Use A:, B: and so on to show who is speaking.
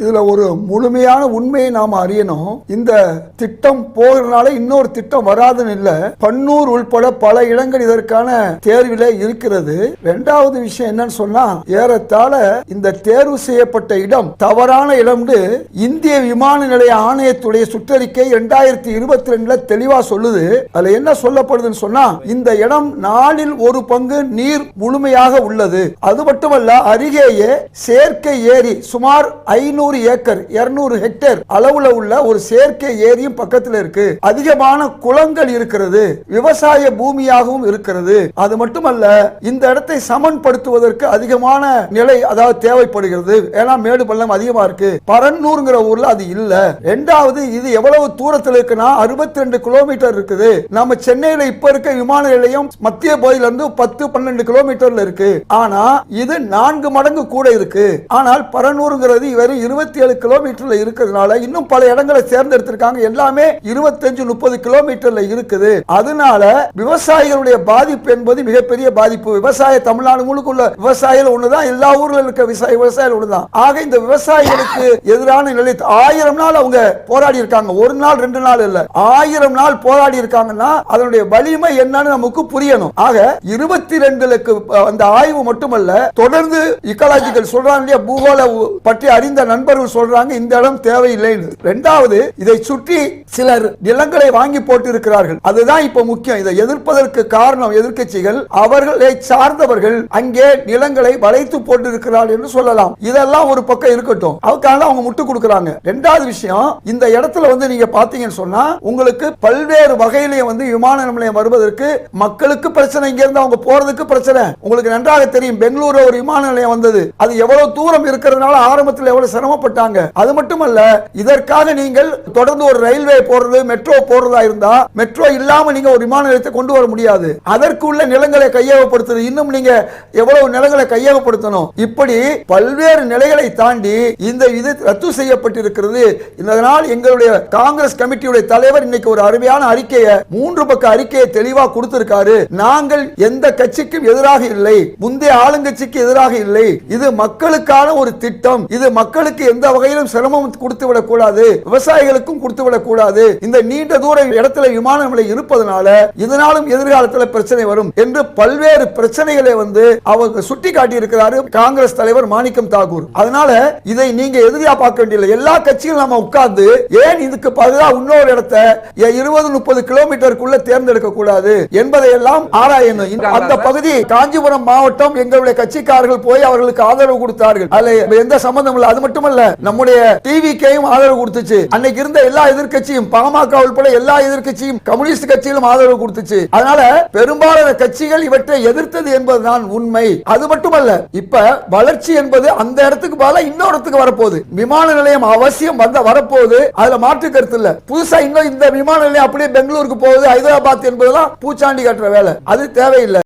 A: இதுல ஒரு முழுமையான உண்மையை நாம் அறியணும். இந்த திட்டம் போகிறதுனால இன்னொரு திட்டம் வராதுன்னு இல்ல, பன்னூர் உள்பட பல இடங்கள் இதற்கான தேர்வில் இருக்கிறது. இரண்டாவது விஷயம் என்னன்னு சொன்னா, ஏறத்தாழ இந்த தேர்வு செய்யப்பட்ட இடம் தவறான இடம் இந்திய விமான நிலைய ஆணையத்துடைய சுற்றறிக்கை 2022 தெளிவா சொல்லுது. அதுல என்ன சொல்லப்படுதுன்னு சொன்னா, இந்த இடம் நாளில் ஒரு பங்கு நீர் முழுமையாக உள்ளது. அது மட்டுமல்ல, அருகேயே செயற்கை ஏரி சுமார் 500 ஏக்கர் 200 ஹெக்டேர் அளவுல உள்ள ஒரு செயற்கை ஏரியும் பக்கத்தில் இருக்கு. அதிகமான குளங்கள் இருக்கிறது, விவசாய பூமியாகவும் இருக்கிறது. அது மட்டுமல்ல, இந்த இடத்தை சமன்படுத்துவதற்கு அதிகமான நிலை அதாவது தேவைப்படுகிறது. ஏன்னா மேடு பள்ளம் அதிகமா இருக்கு. பரன்னூர்ங்கிற ஊர்ல அது இல்ல. இரண்டாவது, இது எவ்வளவு தூரத்தில் இருக்குன்னா 62 கிலோமீட்டர் இருக்குது. நம்ம சென்னையில இப்ப இருக்க விமான நிலையம் மத்திய பகுதியில இருந்து 10-12 கிலோமீட்டர்ல இருக்கு. ஆனா இது 4 மடங்கு கூட இருக்கு. ஆனால் பரன்னூர்ங்கிறது வெறும் 27 கிலோமீட்டர்ல இருக்கிறதுனால இன்னும் பல இடங்களை தேர்ந்தெடுத்திருக்காங்க. எல்லாமே 25-30 கிலோமீட்டர்ல இருக்குது. அதனால விவசாயிகளுடைய பாதிப்பு என்பது மிகப்பெரிய பாதிப்பு. விவசாய தமிழ்நாடு முழுக்க உள்ள விவசாயிகள் ஒண்ணுதான், எல்லா ஊர்ல இருக்க விவசாயிகள் ஒண்ணுதான். ஆக இந்த விவசாயிகளுக்கு எதிரான நிலை 1000 நாள் அவங்க போராடி இருக்காங்க. ஒரு நாள் 2 நாள் இல்ல, 1000 நாள் போராடி இருக்காங்கன்னா அதனுடைய வலிமை என்னன்னு நமக்கு புரியணும். ஆக 22 அந்த ஆய்வு மட்டுமல்ல, தொடர்ந்து இக்காலஜிக்கல் சொல்றாங்க, பூகோள பற்றி அறிந்த நண்பர்கள் சொல்றாங்க இந்த இடம் தேவையில்லை. இரண்டாவது, இதை சுற்றி சிலர் நிலங்களை வாங்கி போட்டு இருக்கிறார்கள். அதுதான் இப்ப முக்கியம். இதை எதிர்ப்பதற்கு காரணம் எதிர்க்கட்சிகள், அவர்களை சார்ந்தவர்கள் அங்கே நிலங்களை வளைத்து போட்டு இருக்கிறார்கள் என்று சொல்லலாம். இதெல்லாம் ஒரு பக்கம் இருக்கட்டும், அதுக்காக அவங்க முட்டு கொடுக்கிறாங்க. இரண்டாவது விஷயம், இந்த இடத்துல நீங்க பாத்தீங்கன்னு சொன்னா உங்களுக்கு பல்வேறு வகையிலே விமான நிலையம் வருவதற்கு மக்களுக்கு பிரச்சனை, இங்க இருந்து அவங்க போறதுக்கு பிரச்சனை. உங்களுக்கு நன்றாக தெரியும், பெங்களூரு ஒரு விமான நிலையம் வந்தது. அது எவ்வளவு தூரம் இருக்கிறதுனால ஆரம்பத்தில் எவ்வளவு சிரமப்பட்டாங்க. அது மட்டுமல்ல, இதற்காக நீங்கள் தொடர்ந்து ஒரு ரயில்வே போடுறது, மெட்ரோ போடுறதா இருந்தா மெட்ரோ இல்லாம நீங்க ஒரு விமான நிலையத்தை கொண்டு வர முடியாது. அதற்கு உள்ள நிலங்களை கையகப்படுத்துறது, இன்னும் நீங்க எவ்வளவு நிலங்களை கையகப்படுத்தணும். இப்படி பல்வேறு நிலைகளை தாண்டி இந்த இது ரத்து செய்யப்பட்டிருக்கிறது. இதனால் எங்களுடைய காங்கிரஸ் கமிட்டியுடைய தலைவர் இன்னைக்கு ஒரு அருமையான அறிக்கையை, 3 பக்க அறிக்கையை தெளிவா கொடுத்திருக்காரு. நாங்கள் எந்த கட்சிக்கும் எதிராக இல்லை, முந்தைய ஆளுங்கட்சிக்கு எதிராக இல்லை. இது மக்களுக்கான ஒரு திட்டம். இது மக்களுக்கு எந்த வகையிலும் சிரமம் கொடுத்து விடக் கூடாது, விவசாயிகளுக்கும் கொடுத்து விடக் கூடாது. இந்த நீண்ட தூர இடத்துல விமான நிலையம் இருப்பதனால இதனாலும் எதிர்காலத்தில் பிரச்சனை வரும் என்று பல்வேறு பிரச்சனைகளை அவங்க சுட்டி காட்டி இருக்கிறார் காங்கிரஸ் தலைவர் மாணிக்கம் தாக்கூர். அதனால இதை நீங்க எதிரியா பார்க்க வேண்டியதில்லை. எல்லா கட்சிகளும் நம்ம உட்கார்ந்து ஏன் இதுக்கு பதிலாக இன்னொரு இடத்தை 20-30 கிலோமீட்டருக்குள்ள தேர்ந்தெடுக்க கூடாது என்பதை எல்லாம் ஆராயணும். அந்த பகுதி காஞ்சிபுரம் மாவட்டம் எங்களுடைய கட்சிக்காரர்கள் போய் அவர்களுக்கு ஆதரவு கொடுத்தார்கள். அதுல எந்த சம்பந்தம் இல்லை. அது மட்டுமல்ல, நம்முடைய டிவிகேயும் ஆதரவு கொடுத்துச்சு. அன்னைக்கு இருந்த எல்லா எதிர்க்கட்சியும், பாமக உட்பட எல்லா எதிர்க்கட்சியும், கம்யூனிஸ்ட் கட்சிகளும் ஆதரவு கொடுத்துச்சு. அதனால பெரும்பாலான கட்சிகள் இவற்றை எதிர்த்தது என்பதுதான் உண்மை. அது மட்டுமல்ல, இப்ப வளர்ச்சி என்பது அந்த இடத்துக்கு பதிலா இன்னொரு இடத்துக்கு வரப்போகுது. விமான நிலையம் அவசியம் வரப்போகுது, அதுல மாற்று கருத்து இல்ல. புதுசா இன்னும் இந்த விமான நிலையம் அப்படியே பெங்களூருக்கு போகுது, ஹைதராபாத் என்பதெல்லாம் பூச்சாண்டி கட்டுற வேலை, அது தேவையில்லை.